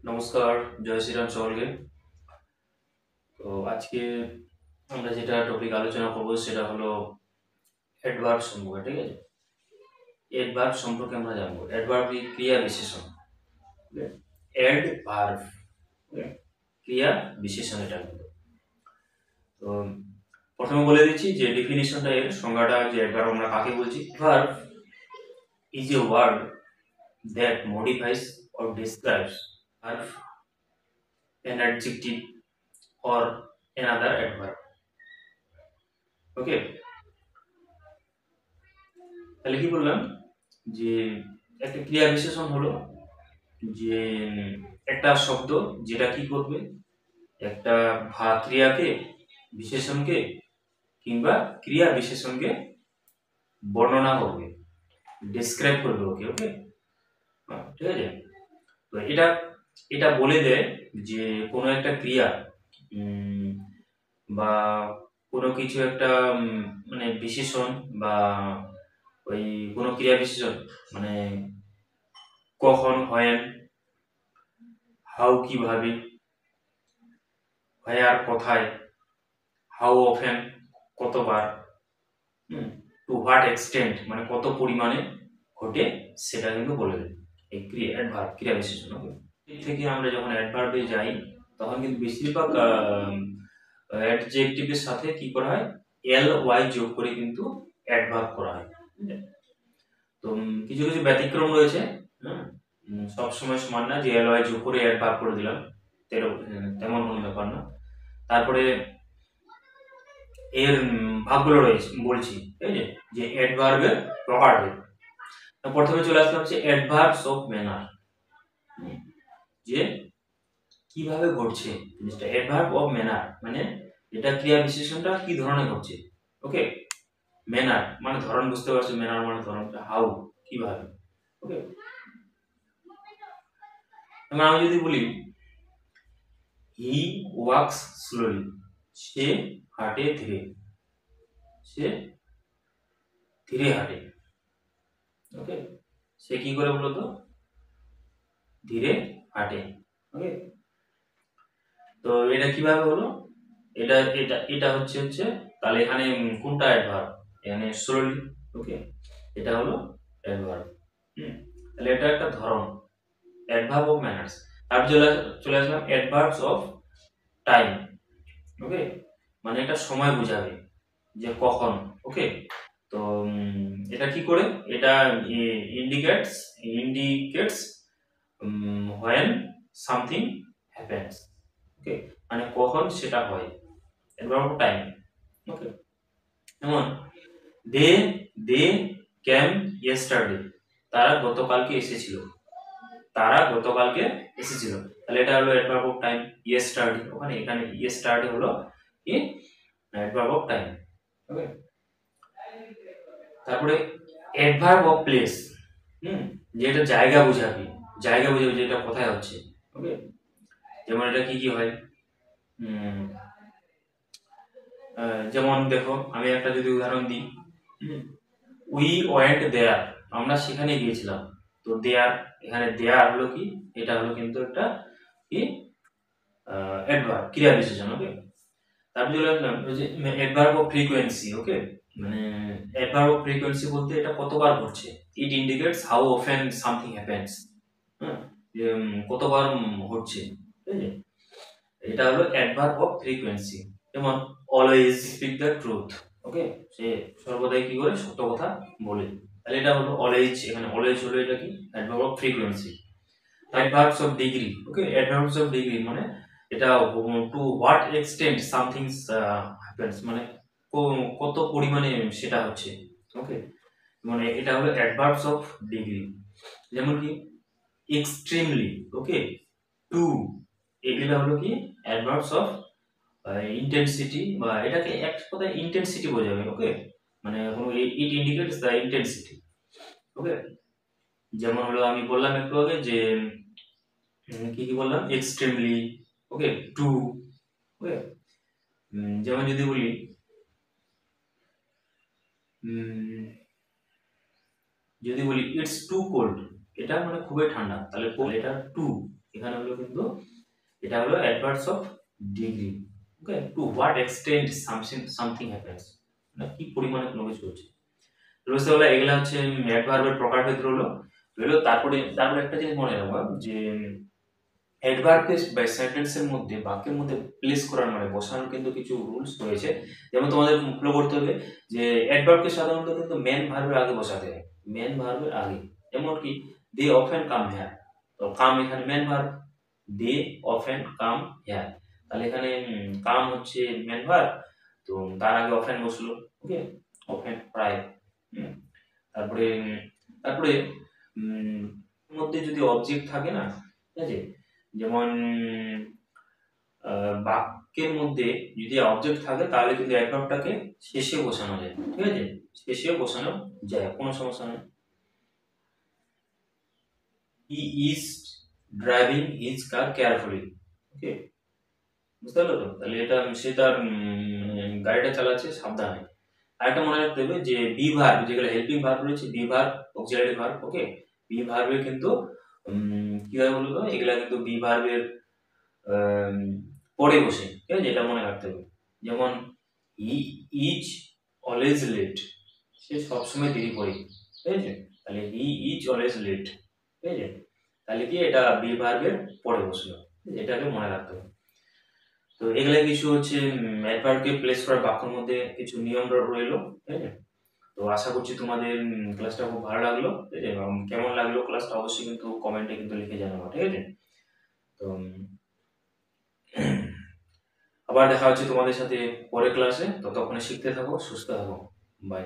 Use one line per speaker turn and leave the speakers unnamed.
নমস্কার, জয় শ্রীরাম সকলকে। তো আজকে আমরা যেটা টপিক আলোচনা করব সেটা হলো অ্যাডভার্ব সম্পর্কে। ঠিক আছে, অ্যাডভার্ব সম্পর্কে আমরা জানবো। অ্যাডভার্ব ক্রিয়া বিশেষণ, অ্যাডভার্ব ক্রিয়া বিশেষণ এটা হলো। তো প্রথমে বলে দিচ্ছি যে ডেফিনিশনটা, এর সংজ্ঞাটা, যে অ্যাডভার্ব আমরা কাকে বলছি। Adverb is a word that modifies or describes an adjective or another adverb. Okay, তাহলে কি বললাম যে একটা ক্রিয়া বিশেষণ হলো যে একটা শব্দ যেটা কি করবে, একটা ক্রিয়াকে, বিশেষণকে কিংবা ক্রিয়া বিশেষণকে বর্ণনা করবে, ডেসক্রাইব করবে। ওকে ওকে, ঠিক আছে। তো এটা এটা বলে দেয় যে কোনো একটা ক্রিয়া বা কোনো কিছু একটা মানে বিশেষণ বা ওই কোনো ক্রিয়া বিশেষণ মানে কখন, হয়, হাউ কিভাবে, হোয়ার কোথায়, হাউ অফেন কতবার, টু হোয়াট এক্সটেন্ট মানে কত পরিমাণে ঘটে, সেটা কিন্তু বলে দেয় এই অ্যাডভার্ব ক্রিয়া বিশেষণ। ওকে, এর থেকে আমরা যখন অ্যাডভার্বে যাই তখন কিন্তু বেশিরভাগ অ্যাডজেক্টিভের সাথে কি করা হয়, এল ওয়াই যোগ করে কিন্তু অ্যাডভার্ব করা হয়। তো কিছু কিছু ব্যতিক্রম রয়েছে, সব সময় সমান না যে এল ওয়াই যোগ করে অ্যাডভার্ব করে দিলাম, তেমন কোনো ব্যাপার না। তারপরে এর ভাগগুলো রয়েছে বলছি, ঠিক আছে, যে অ্যাডভার্বের প্রকারভেদ। প্রথমে চলে আসলাম হচ্ছে অ্যাডভার্বস অফ ম্যানার, যে কিভাবে ঘটছে জিনিসটা। অ্যাডভার্ব অফ ম্যানার মানে এটা ক্রিয়া বিশেষণটা কি ধরনের ঘটছে। ওকে, ম্যানার মানে ধরন, বুঝতে পারছো, ম্যানার মানে ধরনটা, হাউ কিভাবে। ওকে, আমি যদি বলি হি ওয়াক্স স্লোলি, সে হাঁটে ধীরে, সে ধীরে হাঁটে। ওকে, সে কি করে বলতো, ধীরে হাঁটে। ওকে, তো এটা কিভাবে হলো, এটা এটা এটা হচ্ছে হচ্ছে তাহলে এখানে কোনটা অ্যাডভার্ব, এখানে স্লোলি। ওকে, এটা হলো অ্যাডভার্ব। তাহলে এটা একটা ধরন, অ্যাডভার্ব অফ ম্যানার্স। তারপর চলে আসলাম অ্যাডভার্বস অফ টাইম। ওকে, মানে এটা সময় বোঝাবে যে কখন। ওকে, তো এটা কি করে, এটা indicates indicates when something happens. ওকে, মানে কখন সেটা হয়, অ্যাডভার্ব অফ টাইম। ওকে, যেমন দে দে ক্যাম ইয়েস্টারডে, তারা গতকালকে এসেছিল, তারা গতকালকে এসেছিল। তাহলে এটা হলো অ্যাডভার্ব অফ টাইম, ইয়েস্টারডে। ওখানে এখানে ইয়েস্টারডে হলো কি অ্যাডভার্ব অফ টাইম। ওকে, তারপরে অ্যাডভার্ব অফ প্লেস, যেটা জায়গা বোঝাবে, জায়গা বোঝাবে যেটা কোথায় হচ্ছে। ওকে, যেমন এটা কি কি হয়, যেমন দেখো আমি একটা যদি উদাহরণ দিই, উই ওয়েন্ট দেয়ার, আমরা সেখানে গিয়েছিলাম। তো দেয়ার, এখানে দেয়ার হলো কি, এটা হলো কিন্তু একটা কি অ্যাডভার্ব ক্রিয়া বিশেষণ। ওকে, তারপর চলে আসলাম যে অ্যাডভার্ব অফ ফ্রিকোয়েন্সি। ওকে, মানে অ্যাডভার্ব অফ ফ্রিকোয়েন্সি বলতে এটা কতবার ঘটছে, ইট indicates how often something happens, যে কতবার ঘটছে। ঠিক আছে, এটা হলো অ্যাডভার্ব অফ ফ্রিকোয়েন্সি। যেমন অলওয়েজ স্পিক দ্য ট্রুথ। ওকে, সে সর্বদাই কি করে, সত্য কথা বলে। তাহলে এটা হলো অলওয়েজ, এখানে অলওয়েজ হলো এটা কি adverb of frequency. Adverbs of degree. Okay, adverbs of degree মানে এটা to what extent something happens, মানে কত পরিমাণে সেটা হচ্ছে। ওকে, মানে এটা হলো অ্যাডভার্বস অফ ডিগ্রি। যেমন কি এক্সট্রিমলি, ওকে, টু, এগুলো হলো কি অ্যাডভার্বস অফ ইন্টেন্সিটি, বা এটাকে এক কথায় ইন্টেন্সিটি বোঝাবে। ওকে, মানে ইট ইন্ডিকেটস দ্য ইন্টেন্সিটি। ওকে, যেমন হলো আমি বললাম একটু আগে যে কি কি বললাম, এক্সট্রিমলি, ওকে, টু। ওকে, যেমন যদি বলি ইটস টু কোল্ড, এটা মানে খুবই ঠান্ডা, তাহলে এটা টু, এখানে হলো কিন্তু এটা হলো adverbs of degree. Okay, to what extent something happens, মানে কি পরিমাণে কোনো কিছু হচ্ছে। বুঝতে পারলে এগুলা হচ্ছে অ্যাডভার্বের প্রকারভেদ হলো। তারপরে তারপরে একটা জিনিস মনে রাখবা যে অ্যাডভার্বকে বা সেন্টেন্সের মধ্যে বাক্যের মধ্যে প্লেস করার মানে বসানোর কিন্তু কিছু রুলস রয়েছে। যেমন তোমাদের ফলো করতে হবে যে অ্যাডভার্বকে সাধারণত কিন্তু মেন ভার্বের আগে বসাতে হয়, মেন ভার্বের আগে। যেমন কি দে অফেন কাম হেয়ার, তো কাম এখানে main verb, they often come here, তাহলে এখানে কাম হচ্ছে মেন ভার্ব, তো তার আগে অফেন বসলো। ওকে, অফেন প্রায়। তারপরে তারপরে মধ্যে যদি অবজেক্ট থাকে না, ঠিক আছে, যেমন বাক্যের মধ্যে যদি অবজেক্ট থাকে তাহলে কিন্তু অ্যাডভার্বটাকে শেষে বসানো যায়, ঠিক আছে, শেষে বসানো যায়, কোনো সমস্যা নেই। He is driving his car carefully. Okay, বুঝতে পারলো তো? তাহলে এটা সে তার গাড়িটা চালাচ্ছে সাবধানে। আরেকটা মনে রাখতে হবে যে বি ভার্ব, যেগুলো হেল্পিং ভার্ব রয়েছে, be verb, auxiliary verb, okay, be ভার্বের কিন্তু কি হয় বলতো, এগুলা কিন্তু বি ভার্বের পরে বসে, ঠিক আছে, এটা মনে রাখতে হবে। যেমন হি ইজ অলওয়েজ লেট, সে সবসময় দেরি করে, ঠিক আছে, তাহলে হি ইজ অলওয়েজ লেট, ঠিক আছে, তাহলে কি এটা বি ভার্বের পরে বসলো, এটাকে মনে রাখতে হবে। তো এগুলা কিছু হচ্ছে অ্যাডভার্বকে প্লেস করার বাক্যের মধ্যে কিছু নিয়ম রইলো, ঠিক আছে। তো আশা করছি তোমাদের ক্লাসটা খুব ভালো লাগলো, ঠিক আছে, এবং কেমন লাগলো ক্লাসটা অবশ্যই কিন্তু কমেন্টে কিন্তু লিখে জানাবো, ঠিক আছে। তো আবার দেখা হচ্ছে তোমাদের সাথে পরের ক্লাসে, ততক্ষণে শিখতে থাকো, সুস্থ থাকো, বাই।